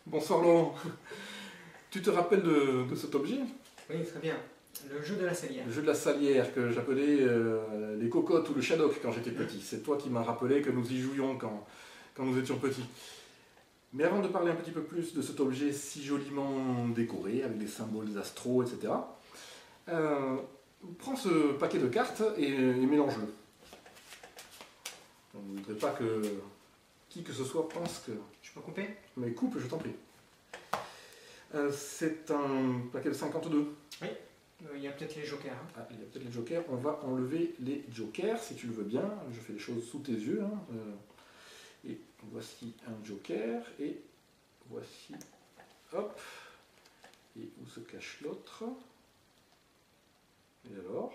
Bonsoir Laurent. Tu te rappelles de cet objet? Oui, très bien. Le jeu de la salière. Le jeu de la salière que j'appelais les cocottes ou le shadok quand j'étais petit. C'est toi qui m'as rappelé que nous y jouions quand nous étions petits. Mais avant de parler un petit peu plus de cet objet si joliment décoré, avec des symboles des astros, etc., prends ce paquet de cartes et mélange-le. On ne voudrait pas que qui que ce soit pense que... Je peux couper? Mais coupe, je t'en prie. C'est un paquet de 52. Oui. Il y a peut-être les jokers. Hein. Ah, il y a peut-être les jokers. On va enlever les jokers, si tu le veux bien. Je fais les choses sous tes yeux. Hein. Et voici un joker. Et voici... Hop. Et où se cache l'autre? Et alors?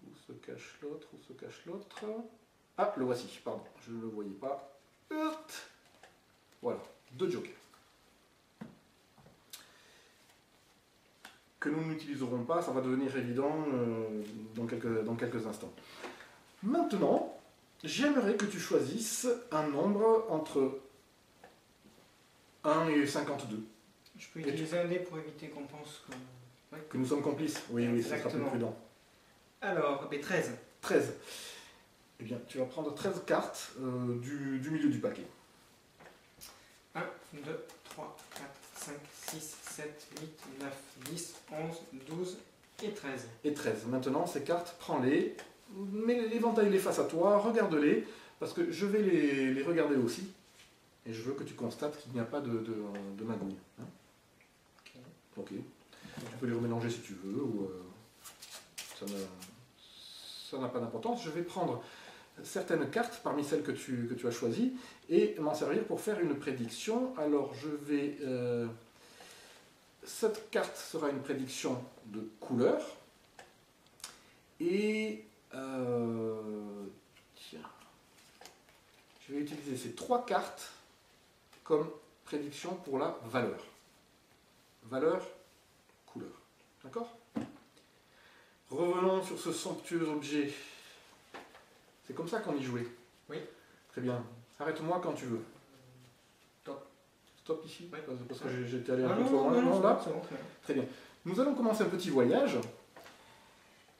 Où se cache l'autre? Où se cache l'autre? Ah, le voici. Pardon, je ne le voyais pas. Voilà, 2 jokers. Que nous n'utiliserons pas, ça va devenir évident dans quelques instants. Maintenant, j'aimerais que tu choisisses un nombre entre 1 et 52. Je peux utiliser un dé pour éviter qu'on pense que... Ouais. Que nous sommes complices. Oui, oui, ça sera plus prudent. Alors, 13. 13. Eh bien, tu vas prendre 13 cartes du milieu du paquet. 1, 2, 3, 4, 5, 6, 7, 8, 9, 10, 11, 12 et 13. Et 13. Maintenant, ces cartes, prends-les, mets l'éventail face à toi, regarde-les, parce que je vais les regarder aussi. Et je veux que tu constates qu'il n'y a pas de magouille. Hein? Ok. Tu peux les remélanger si tu veux, ou ça n'a pas d'importance. Je vais prendre certaines cartes parmi celles que tu as choisies et m'en servir pour faire une prédiction. Alors je vais... cette carte sera une prédiction de couleur. Et... tiens. Je vais utiliser ces 3 cartes comme prédiction pour la valeur. Valeur, couleur. D'accord? Revenons sur ce somptueux objet. C'est comme ça qu'on y jouait? Oui. Très bien. Arrête-moi quand tu veux. Stop. Stop ici? Oui. Parce que j'étais allé un peu Non, trop loin. non, Non, là? c'est bon. Très bien. Nous allons commencer un petit voyage.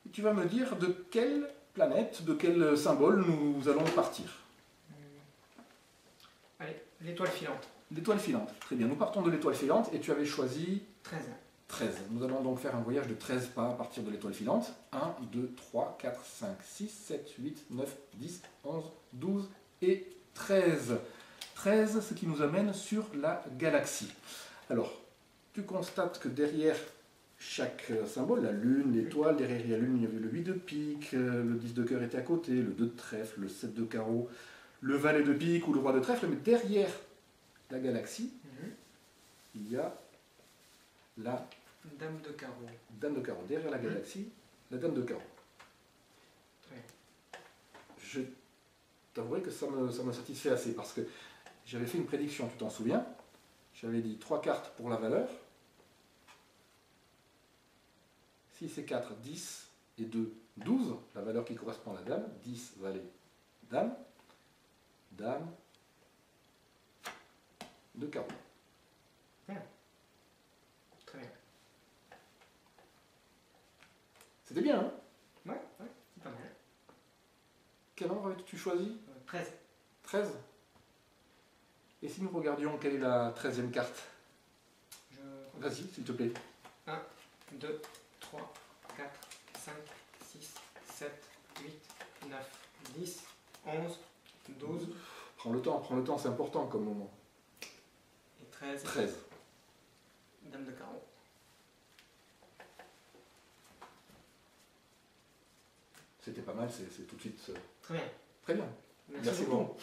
Et tu vas me dire de quelle planète, de quel symbole nous allons partir. Allez, l'étoile filante. L'étoile filante. Très bien. Nous partons de l'étoile filante et tu avais choisi... 13. 13. Nous allons donc faire un voyage de 13 pas à partir de l'étoile filante. 1, 2, 3, 4, 5, 6, 7, 8, 9, 10, 11, 12 et 13. 13, ce qui nous amène sur la galaxie. Alors, tu constates que derrière chaque symbole, la lune, l'étoile, derrière la lune, il y avait le 8 de pique, le 10 de cœur était à côté, le 2 de trèfle, le 7 de carreau, le valet de pique ou le roi de trèfle, mais derrière la galaxie, il y a la Dame de carreau. Dame de carreau. Derrière la galaxie, la Dame de carreau. Très bien. Je t'avouerai que ça me satisfait assez parce que j'avais fait une prédiction, tu t'en souviens? J'avais dit 3 cartes pour la valeur. 6 et 4, 10 et 2, 12. La valeur qui correspond à la dame. 10, valet, dame. Dame de carreau. Bien. Très bien. C'était bien, hein? Ouais, c'est pas mal. Quel nombre avais-tu choisi? 13. 13. Et si nous regardions quelle est la 13e carte? Vas-y, s'il te plaît. 1, 2, 3, 4, 5, 6, 7, 8, 9, 10, 11, 12. Prends le temps, c'est important comme moment. Et 13. 13. Dame de carreau. C'était pas mal, c'est tout de suite... Très bien. Très bien. Merci beaucoup.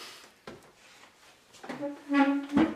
beaucoup.